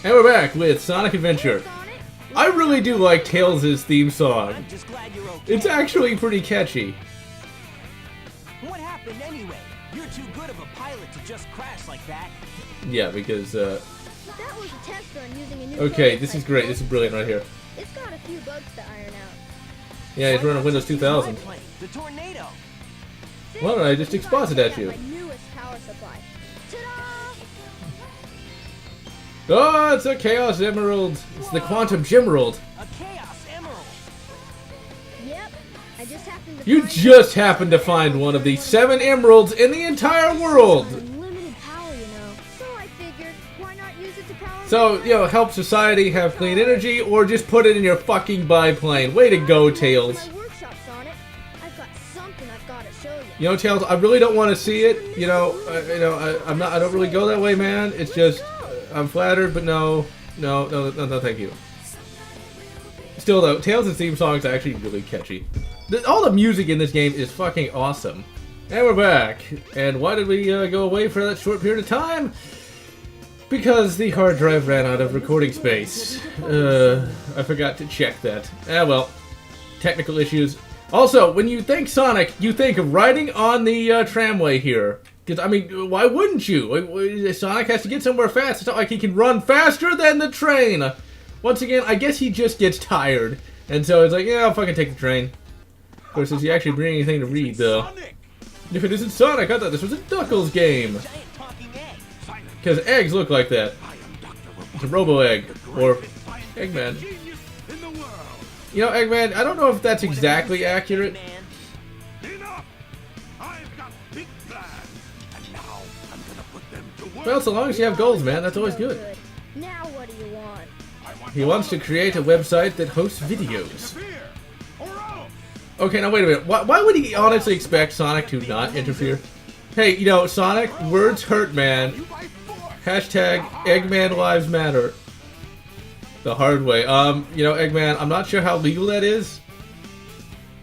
And we're back with Sonic Adventure. I really do like Tails' theme song. I'm just glad you're okay. It's actually pretty catchy. What happened anyway? You're too good of a pilot to just crash like that. Yeah, because, That was a test run using a new okay, this prototype. is great. This is brilliant right here. It's got a few bugs to iron out. Yeah, it's running Windows 2000. The tornado. Why don't I just exposit at you? My newest power supply. Ta-da! Oh, it's a Chaos Emerald. It's the Quantum Gemerald. A Chaos Emerald. Yep. I just happened to You find just happened to find one of the 7 emeralds in the entire world. unlimited power, you know. So I figured, why not use it to power So, you know, help society have clean energy, or just put it in your fucking biplane. Way to go, Tails. my workshop, Sonic. I've got something I've got to show you. You know, Tails, I really don't want to see it. You know, I'm not. I don't really go that way, man. It's just, I'm flattered, but no, thank you. Still, though, Tails' theme song is actually really catchy. All the music in this game is fucking awesome. And we're back. And why did we go away for that short period of time? Because the hard drive ran out of recording space. I forgot to check that. Ah, well. Technical issues. Also, when you think Sonic, you think of riding on the tramway here. Because, I mean, why wouldn't you? Sonic has to get somewhere fast. It's not like he can run faster than the train. Once again, I guess he just gets tired. And so it's like, yeah, I'll fucking take the train. Of course, does he actually bring anything to read, though? If it isn't Sonic, I thought this was a Duckles game. Giant talking egg. Because eggs look like that. It's a Robo-Egg. Or Eggman. You know, Eggman, I don't know if that's exactly accurate. Man. Enough! I've got big plans, and now I'm gonna put them to work. Well, so long as you have goals, man, that's always good. Now what do you want? He wants to create a website that hosts videos. Okay, now wait a minute. Why would he honestly expect Sonic to not interfere? Hey, you know, Sonic, words hurt, man. Hashtag Eggman Lives Matter. The hard way. You know, Eggman, I'm not sure how legal that is.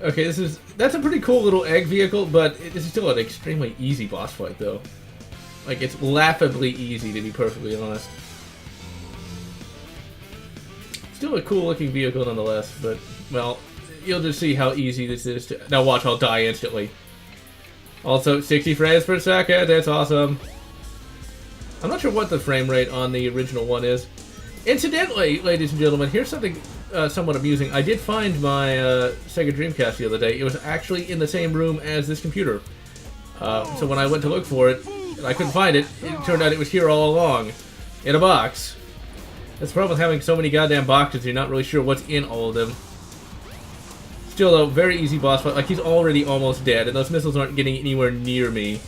Okay, that's a pretty cool little egg vehicle, but this is still an extremely easy boss fight, though. Like, it's laughably easy, to be perfectly honest. Still a cool-looking vehicle, nonetheless, but, well, you'll just see how easy this is to... Now watch, I'll die instantly. Also, 60 frames per second, that's awesome. I'm not sure what the frame rate on the original one is. Incidentally, ladies and gentlemen, here's something somewhat amusing. I did find my Sega Dreamcast the other day. It was actually in the same room as this computer. So when I went to look for it, and I couldn't find it, it turned out it was here all along. In a box. That's the problem with having so many goddamn boxes, you're not really sure what's in all of them. Still, though, very easy boss fight. Like, he's already almost dead, and those missiles aren't getting anywhere near me.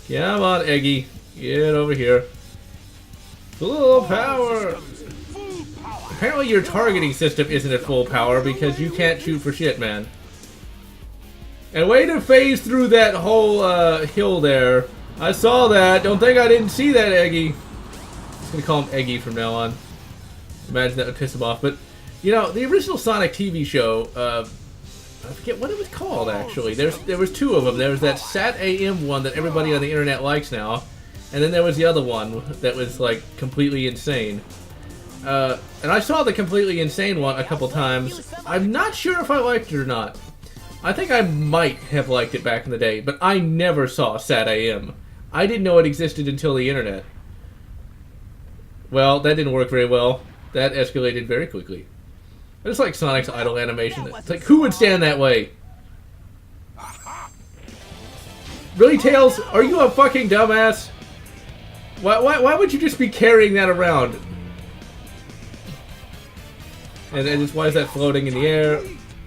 Come on, Eggy. Get over here. Full power! Apparently your targeting system isn't at full power because you can't shoot for shit, man. And way to phase through that whole hill there. I saw that. Don't think I didn't see that, Eggy. I'm just gonna call him Eggy from now on. Imagine that would piss him off. But, you know, the original Sonic TV show, I forget what it was called, actually. There was 2 of them. There was that Sat AM one that everybody on the internet likes now. And then there was the other one that was, like, completely insane. And I saw the completely insane one a couple times. I'm not sure if I liked it or not. I think I might have liked it back in the day, but I never saw Sat AM. I didn't know it existed until the internet. Well, that didn't work very well. That escalated very quickly. I just like Sonic's idle animation. It's like, who would stand that way? Really, Tails? Are you a fucking dumbass? Why would you just be carrying that around? And just why is that floating in the air?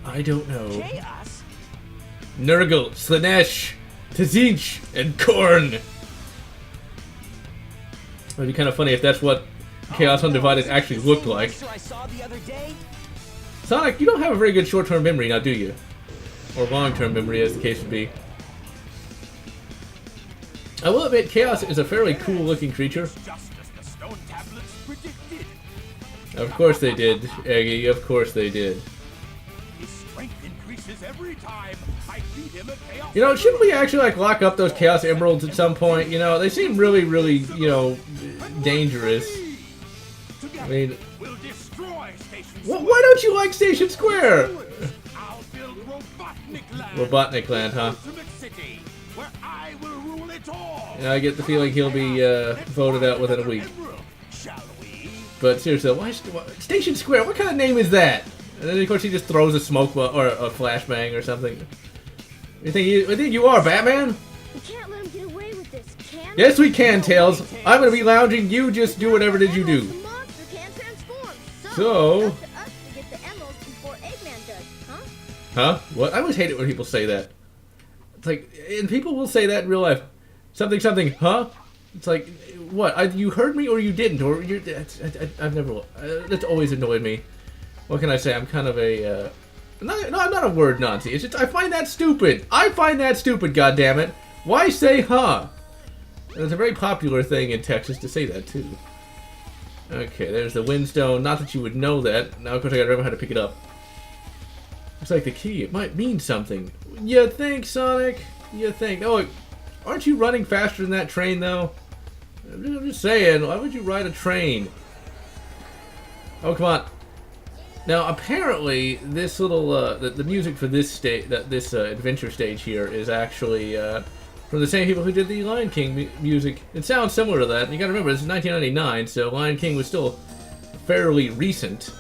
I don't know. Chaos? Nurgle, Slanesh, Tzinch, and Korn. It'd be kind of funny if that's what Chaos Undivided actually looked like. I saw the other day. Sonic, you don't have a very good short-term memory now, do you? Or long-term memory, as the case would be. I will admit, Chaos is a fairly cool-looking creature. Just as the stone tablets predicted. Of course they did, Eggy. Of course they did. His strength increases every time I feed him a chaos. You know, shouldn't we actually, like, lock up those Chaos Emeralds at some point? You know, they seem really, really, you know, dangerous. I mean, will destroy Station why don't you like Station Square? I'll build Robotnik Land. Robotnik Land, huh? Ultimate City, where I will rule it all. Yeah, I get the feeling he'll be voted out within a week. Shall we? But seriously, why Station Square? What kind of name is that? And then of course he just throws a smoke or a flashbang or something. You think you are Batman? We can't let him get away with this, can we? Yes, we can, Tails. I'm gonna be lounging. You just do whatever it is you do. The monster can't transform. So? It's up to us to get the emeralds before Eggman does, huh? Huh? What? I always hate it when people say that. It's like, and people will say that in real life. Something, something, huh? It's like, what? You heard me or you didn't? Or you're... I've never... that's always annoyed me. What can I say? I'm kind of a... No, I'm not a word Nazi. It's just, I find that stupid. I find that stupid, goddammit. Why say huh? And it's a very popular thing in Texas to say that, too. Okay, there's the Windstone. Not that you would know that. Now, of course, I gotta remember how to pick it up. It's like the key. It might mean something. You think, Sonic? You think? Oh, aren't you running faster than that train, though? I'm just saying. Why would you ride a train? Oh, come on. Now, apparently, this little the music for this this adventure stage here is actually from the same people who did the Lion King music. It sounds similar to that. And you gotta remember, this is 1999, so Lion King was still fairly recent.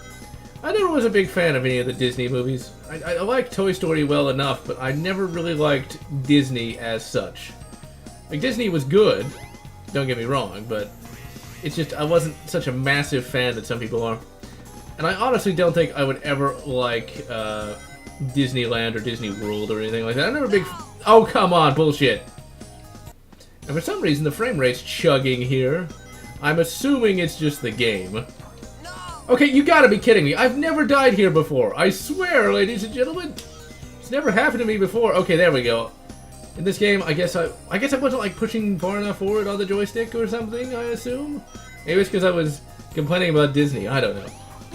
I never was a big fan of any of the Disney movies. I liked Toy Story well enough, but I never really liked Disney as such. Like, Disney was good, don't get me wrong, but it's just I wasn't such a massive fan that some people are. And I honestly don't think I would ever like Disneyland or Disney World or anything like that. I'm never a big... Oh, come on, bullshit. And for some reason, the frame rate's chugging here. I'm assuming it's just the game. Okay, you gotta be kidding me. I've never died here before. I swear, ladies and gentlemen. It's never happened to me before. Okay, there we go. In this game, I guess I wasn't like pushing far enough forward on the joystick or something, I assume. Maybe it's because I was complaining about Disney. I don't know.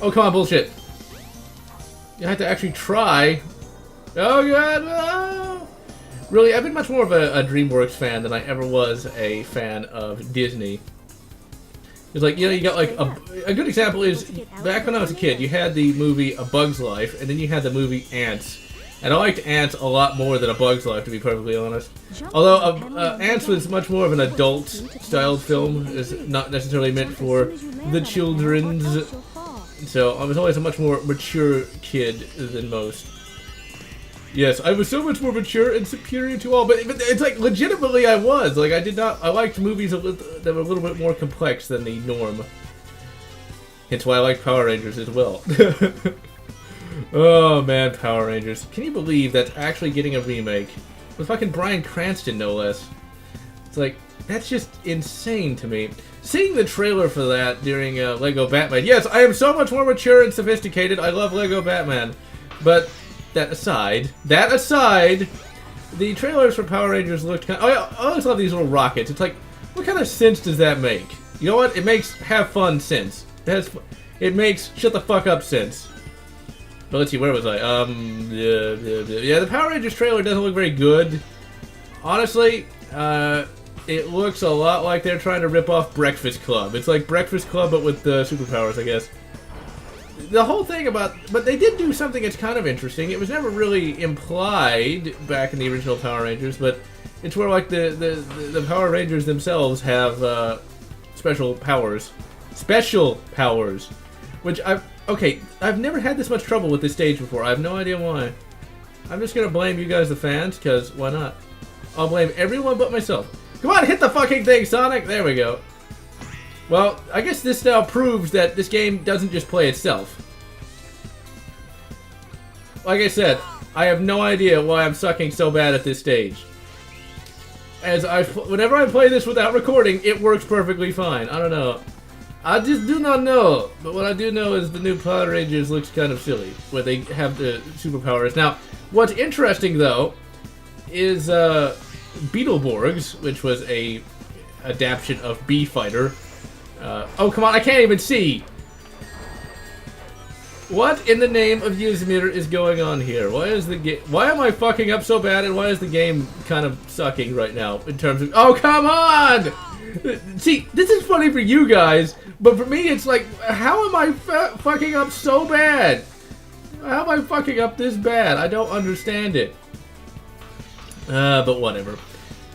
Oh, come on, bullshit. You have to actually try. Oh, God, no! Really, I've been much more of a DreamWorks fan than I ever was a fan of Disney. It's like, you know, you got like a good example is back when I was a kid, you had the movie A Bug's Life, and then you had the movie Ants. And I liked Ants a lot more than A Bug's Life, to be perfectly honest. Although Ants was much more of an adult-styled film, is not necessarily meant for the children's. So I was always a much more mature kid than most. Yes, I was so much more mature and superior to all, but it's like, legitimately I was. Like, I liked movies that were a little bit more complex than the norm. Hence why I like Power Rangers as well. Oh man, Power Rangers. Can you believe that's actually getting a remake? With fucking Bryan Cranston, no less. It's like, that's just insane to me. Seeing the trailer for that during Lego Batman. Yes, I am so much more mature and sophisticated. I love Lego Batman. But that aside, the trailers for Power Rangers looked kind of... I always love these little rockets. It's like, what kind of sense does that make? You know what? It makes have fun sense. It makes shut the fuck up sense. But let's see, where was I? Yeah, the Power Rangers trailer doesn't look very good. Honestly, it looks a lot like they're trying to rip off Breakfast Club. It's like Breakfast Club, but with superpowers, I guess. The whole thing about... But they did do something that's kind of interesting. It was never really implied back in the original Power Rangers, but it's where, like, the Power Rangers themselves have special powers. Special powers. Which Okay, I've never had this much trouble with this stage before. I have no idea why. I'm just gonna blame you guys, the fans, because why not? I'll blame everyone but myself. Come on, hit the fucking thing, Sonic! There we go. Well, I guess this now proves that this game doesn't just play itself. Like I said, I have no idea why I'm sucking so bad at this stage. Whenever I play this without recording, it works perfectly fine. I don't know. I just do not know, but what I do know is the new Power Rangers looks kind of silly, where they have the superpowers. Now, what's interesting, though, is Beetleborgs, which was a adaptation of Bee-Fighter. Oh, come on, I can't even see! What in the name of Yuzmir is going on here? Why am I fucking up so bad, and why is the game kind of sucking right now, in terms of... Oh, come on! See, this is funny for you guys, but for me, it's like, how am I fucking up so bad? How am I fucking up this bad? I don't understand it. But whatever.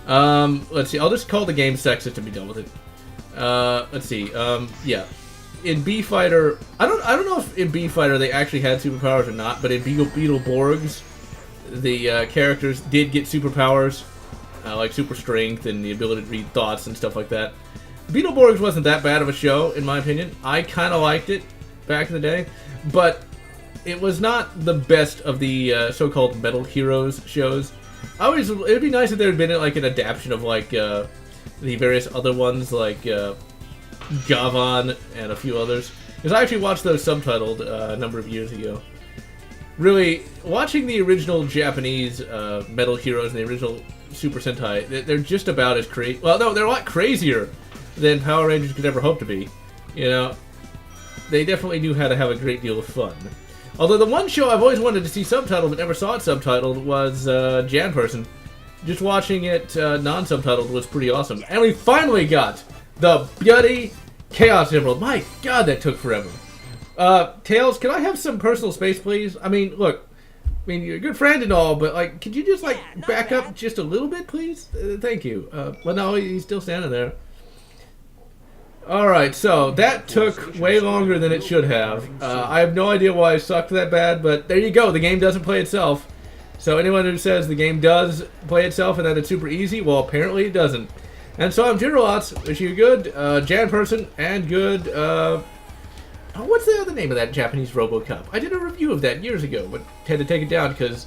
Let's see. I'll just call the game sexist and be done with it. Let's see. Yeah. In B Fighter, I don't know if in B Fighter they actually had superpowers or not, but in Beetleborgs, the characters did get superpowers, like super strength and the ability to read thoughts and stuff like that. Beetleborgs wasn't that bad of a show, in my opinion. I kind of liked it back in the day, but it was not the best of the so-called Metal Heroes shows. It'd be nice if there had been like an adaptation of like the various other ones, like Gavan and a few others. Because I actually watched those subtitled a number of years ago. Really, watching the original Japanese Metal Heroes and the original Super Sentai, they're just about as crazy. Well, no, they're a lot crazier than Power Rangers could ever hope to be. You know, they definitely knew how to have a great deal of fun. Although the one show I've always wanted to see subtitled but never saw it subtitled was Jan Person. Just watching it non-subtitled was pretty awesome. And we finally got the bloody Chaos Emerald. My god, that took forever. Tails, can I have some personal space, please? I mean, look, you're a good friend and all, but, like, could you just, like, back up just a little bit, please? Thank you. Well, no, he's still standing there. Alright, so that took way longer than it should have. I have no idea why I sucked that bad, but there you go. The game doesn't play itself. So anyone who says the game does play itself and that it's super easy, well, apparently it doesn't. And so I'm GeneralLotz. Wish you a good Jan Person and good... what's the other name of that Japanese RoboCop? I did a review of that years ago, but had to take it down because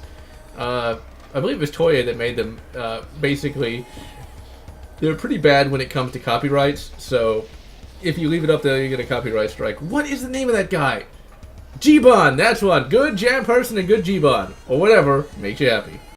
I believe it was Toei that made them. Basically, they're pretty bad when it comes to copyrights, so if you leave it up there, you get a copyright strike. What is the name of that guy? G-Bon, that's one. Good Jan Person and good G-Bon. Or whatever makes you happy.